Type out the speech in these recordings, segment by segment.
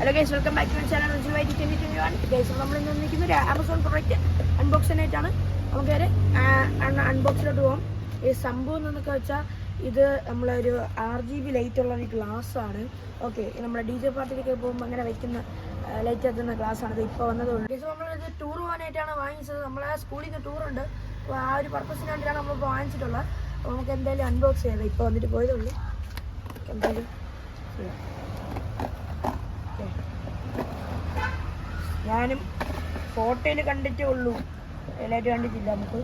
Hello guys, welcome back to channel guys. നമ്മൾ ഇന്ന് വന്നിരിക്കുന്ന ഒരു ആമസോൺ പ്രൊഡക്റ്റ് അൺബോക്സിംഗ് ആയിട്ടാണ്. നമുക്ക് വരെ അൺബോക്സിലോട്ട് പോകാം. ഈ സംഭവം എന്നൊക്കെ വെച്ചാൽ ഇത് നമ്മളൊരു RGB ലൈറ്റ് ഉള്ള ഒരു ഗ്ലാസ് ആണ്. ഓക്കെ, നമ്മുടെ DJ പാർട്ടിയിലൊക്കെ പോകുമ്പോൾ അങ്ങനെ വയ്ക്കുന്ന ലൈറ്റ് എത്തുന്ന ഗ്ലാസ് ആണ്. ഇത് ഇപ്പോൾ വന്നതുകൊണ്ട് ഗൈസ് നമ്മളിത് ടൂർ പോകാനായിട്ടാണ് വാങ്ങിച്ചത്. നമ്മളെ സ്കൂളിൽ നിന്ന് ടൂറുണ്ട്, അപ്പോൾ ആ ഒരു പർപ്പസിന് വേണ്ടിയിട്ടാണ് നമ്മളിപ്പോൾ വാങ്ങിച്ചിട്ടുള്ളത്. അപ്പോൾ നമുക്ക് എന്തായാലും അൺബോക്സ് ചെയ്യാം. ഇപ്പോൾ വന്നിട്ട് പോയതുള്ളൂ, എന്തായാലും ചെയ്യാം. ഞാനും ഫോട്ടോയിൽ കണ്ടിട്ടേ ഉള്ളൂ, എല്ലാവരും കണ്ടിട്ടില്ല. നമുക്ക്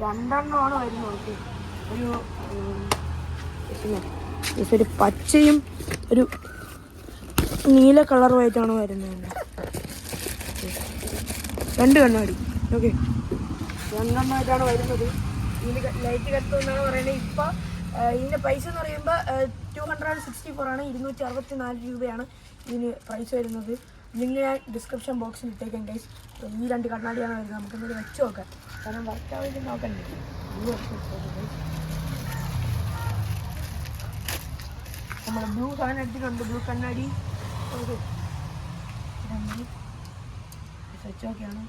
രണ്ടെണ്ണമാണ് വരുന്നത്. ഒരു പച്ചയും ഒരു നീല കളറുമായിട്ടാണ് വരുന്നത്. രണ്ട് കണ്ണാടി. ഓക്കെ, രണ്ടെണ്ണമായിട്ടാണ് വരുന്നത്. ഇതിന് ലൈറ്റ് കത്തുമെന്നാണ് പറയുന്നത്. ഇപ്പം ഇതിൻ്റെ പ്രൈസ് എന്ന് പറയുമ്പോൾ 264 ആണ്, 264 രൂപയാണ് ഇതിന് പ്രൈസ് വരുന്നത്. ലിങ്ക് ഞാൻ ഡിസ്ക്രിപ്ഷൻ ബോക്സിൽ ഇട്ടേക്കാം ഗൈസ്. ഈ രണ്ട് കണ്ണാടിയാണ് വരുന്നത്. നമുക്കെന്തെങ്കിലും വെച്ച് നോക്കാം, കാരണം വർക്കാവില്ല നോക്കണ്ടേ. നമ്മൾ ബ്ലൂ സാധനം എടുത്തിട്ടുണ്ട്, ബ്ലൂ കണ്ണാടി. ഓക്കെ, വെച്ച് നോക്കിയാണ്.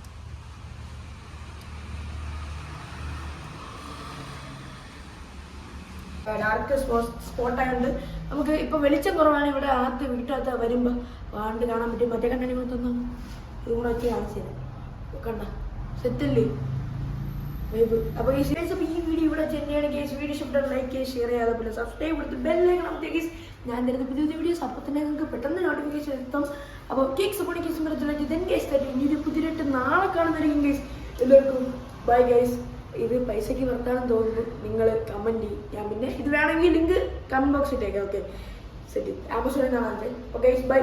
ഡാർക്ക് സ്പോട്ടായതുകൊണ്ട് നമുക്ക് ഇപ്പോൾ വെളിച്ചം കുറവാണ്. ഇവിടെ അകത്ത് വീട്ടിനകത്ത് വരുമ്പോൾ വാണ്ട് കാണാൻ പറ്റും. മറ്റേ കണ്ണാടി കൂടെ തന്നു, ഇതും കൂടെ വെച്ച് കാണിച്ചു തരാം. കണ്ട സെറ്റല്ലേ വൈബ്. അപ്പോൾ ഈ വീഡിയോ ഇവിടെ ചെന്നൈയാണ് കേസ്. വീഡിയോ ഇഷ്ടപ്പെട്ട ലൈക്ക് ചെയ്യുക, ഷെയർ ചെയ്യുക, അതേപോലെ സബ്സ്ക്രൈബ് കൊടുത്ത് ബെല്ലൈക്കൺ അമർത്തിയ കേസ്. ഞാൻ തരുന്ന പുതിയ വീഡിയോസ് അപ്പോൾ തന്നെ നിങ്ങൾക്ക് പെട്ടെന്ന് നോട്ടിഫിക്കേഷൻ എത്തും. അപ്പോൾ കേക്ക് സപ്പോർട്ട് കേസ് മറത്തില്ല. ദെൻ കേസ് തരും. ഇനി പുതിയതായിട്ട് നാളെ കാണുന്നതായിരിക്കും കേസ്. എല്ലാവർക്കും ബൈ ഗൈസ്. ഇത് പൈസയ്ക്ക് വർത്താണെന്ന് തോന്നുന്നു, നിങ്ങൾ കമൻറ്റ് ചെയ്യും. ഞാൻ പിന്നെ ഇത് വേണമെങ്കിൽ ലിങ്ക് കമൻറ്റ് ബോക്സിൽ ഇട്ടേക്കാം. ഓക്കെ, സെറ്റ് ആമസോണിൽ നിന്നാണ്. Okay bye.